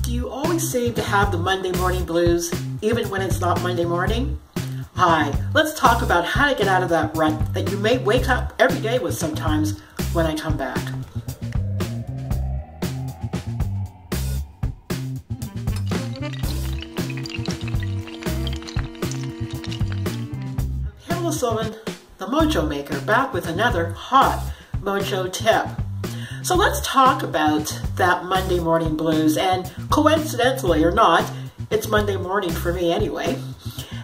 Do you always seem to have the Monday morning blues, even when it's not Monday morning? Hi, let's talk about how to get out of that rut that you may wake up every day with sometimes when I come back. Pamela Sullivan, the Mojo Maker, back with another hot Mojo tip. So let's talk about that Monday morning blues, and coincidentally or not, it's Monday morning for me anyway.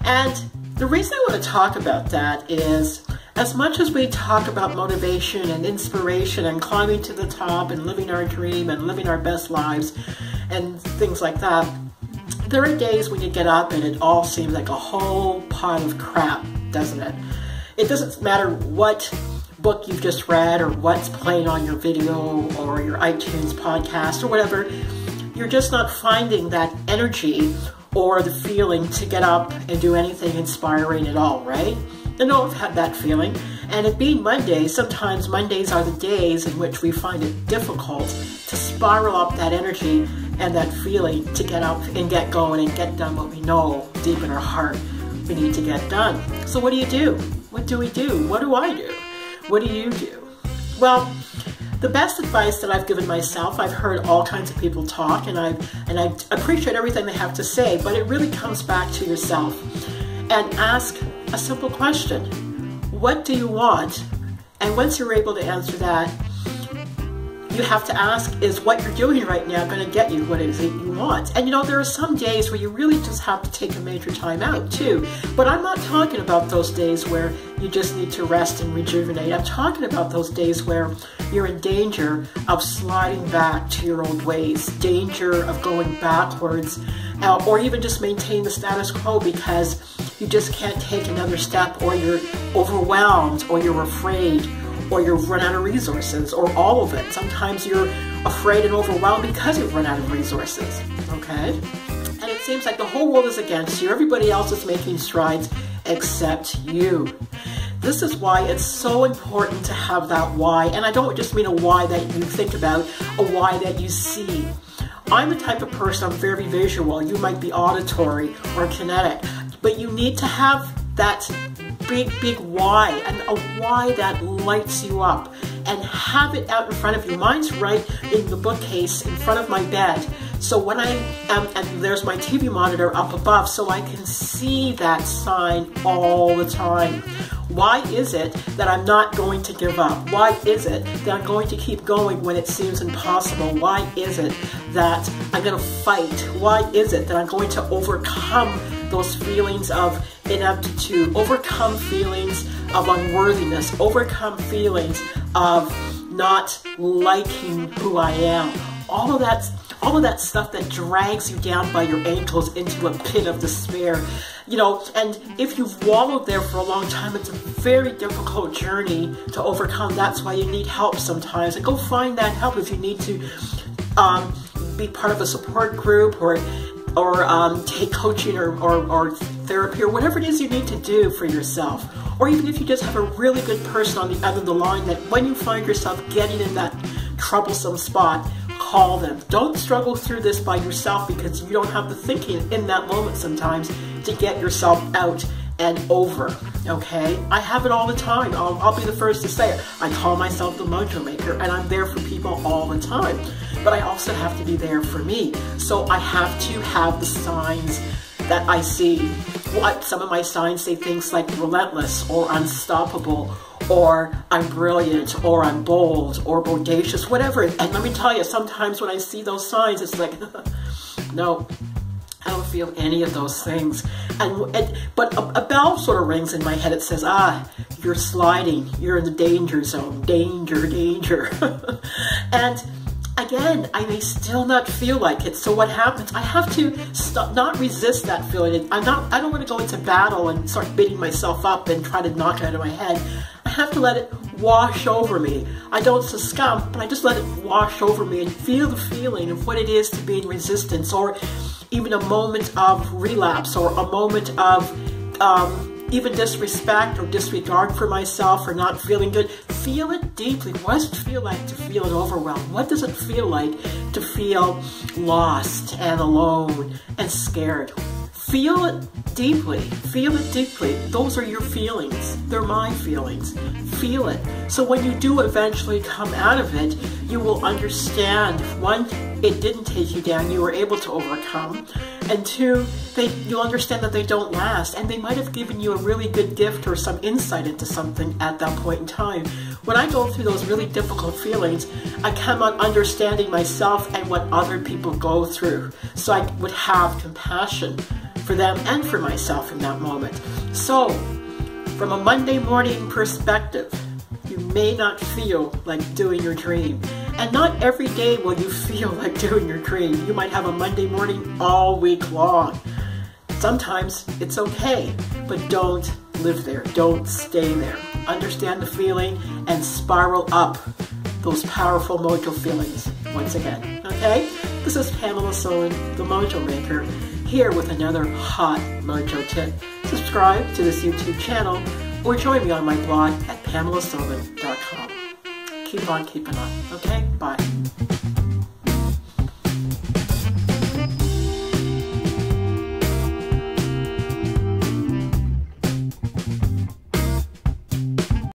And the reason I want to talk about that is, as much as we talk about motivation and inspiration and climbing to the top and living our dream and living our best lives and things like that, there are days when you get up and it all seems like a whole pile of crap, doesn't it? It doesn't matter what book you've just read or what's playing on your video or your iTunes podcast or whatever, you're just not finding that energy or the feeling to get up and do anything inspiring at all, right? I know I've had that feeling. And it being Monday, sometimes Mondays are the days in which we find it difficult to spiral up that energy and that feeling to get up and get going and get done what we know deep in our heart we need to get done. So what do you do? What do we do? What do I do? What do you do? Well, the best advice that I've given myself, I've heard all kinds of people talk, and I appreciate everything they have to say, but it really comes back to yourself. And ask a simple question. What do you want? And once you're able to answer that, you have to ask, is what you're doing right now going to get you what it is that you want? And you know, there are some days where you really just have to take a major time out too. But I'm not talking about those days where you just need to rest and rejuvenate. I'm talking about those days where you're in danger of sliding back to your old ways, danger of going backwards, or even just maintain the status quo because you just can't take another step, or you're overwhelmed, or you're afraid, or you've run out of resources, or all of it. Sometimes you're afraid and overwhelmed because you've run out of resources, okay? And it seems like the whole world is against you. Everybody else is making strides except you. This is why it's so important to have that why. And I don't just mean a why that you think about, a why that you see. I'm the type of person, I'm very visual. You might be auditory or kinetic, but you need to have that big why, and a why that lights you up, and have it out in front of you. Mine's right in the bookcase in front of my bed. So when I am, and there's my TV monitor up above, so I can see that sign all the time. Why is it that I'm not going to give up? Why is it that I'm going to keep going when it seems impossible? Why is it that I'm going to fight? Why is it that I'm going to overcome those feelings of ineptitude, overcome feelings of unworthiness, overcome feelings of not liking who I am? All of that stuff that drags you down by your ankles into a pit of despair. You know, and if you've wallowed there for a long time, it's a very difficult journey to overcome. That's why you need help sometimes. And go find that help if you need to be part of a support group, or take coaching or therapy, or whatever it is you need to do for yourself. Or even if you just have a really good person on the other end of the line, that when you find yourself getting in that troublesome spot, call them. Don't struggle through this by yourself, because you don't have the thinking in that moment sometimes to get yourself out and over, okay? I have it all the time. I'll be the first to say it. I call myself the Mojo Maker, and I'm there for people all the time. But I also have to be there for me. So I have to have the signs that I see. Some of my signs say things like relentless, or unstoppable, or I'm brilliant, or I'm bold, or bodacious, whatever. And let me tell you, sometimes when I see those signs, it's like, no, I don't feel any of those things. But a bell sort of rings in my head. It says, you're sliding. You're in the danger zone. Danger, danger. And again, I may still not feel like it. So what happens? I have to not resist that feeling. I don't want to go into battle and start beating myself up and try to knock it out of my head. I have to let it wash over me. I don't succumb, but I just let it wash over me and feel the feeling of what it is to be in resistance, or even a moment of relapse, or a moment of even disrespect or disregard for myself or not feeling good, feel it deeply. What does it feel like to feel overwhelmed? What does it feel like to feel lost and alone and scared? Feel it deeply. Feel it deeply. Those are your feelings. They're my feelings. Feel it. So when you do eventually come out of it, you will understand, one, it didn't take you down. You were able to overcome. And two, you'll understand that they don't last. And they might have given you a really good gift or some insight into something at that point in time. When I go through those really difficult feelings, I come on understanding myself and what other people go through. So I would have compassion for them and for myself in that moment. So, from a Monday morning perspective, you may not feel like doing your dream. And not every day will you feel like doing your dream. You might have a Monday morning all week long. Sometimes it's okay, but don't live there. Don't stay there. Understand the feeling and spiral up those powerful Mojo feelings once again. Okay? This is Pamela Sullivan, the Mojo Maker, here with another hot Mojo tip. Subscribe to this YouTube channel or join me on my blog at PamelaSullivan.com. Keep on keeping on. Okay? Bye.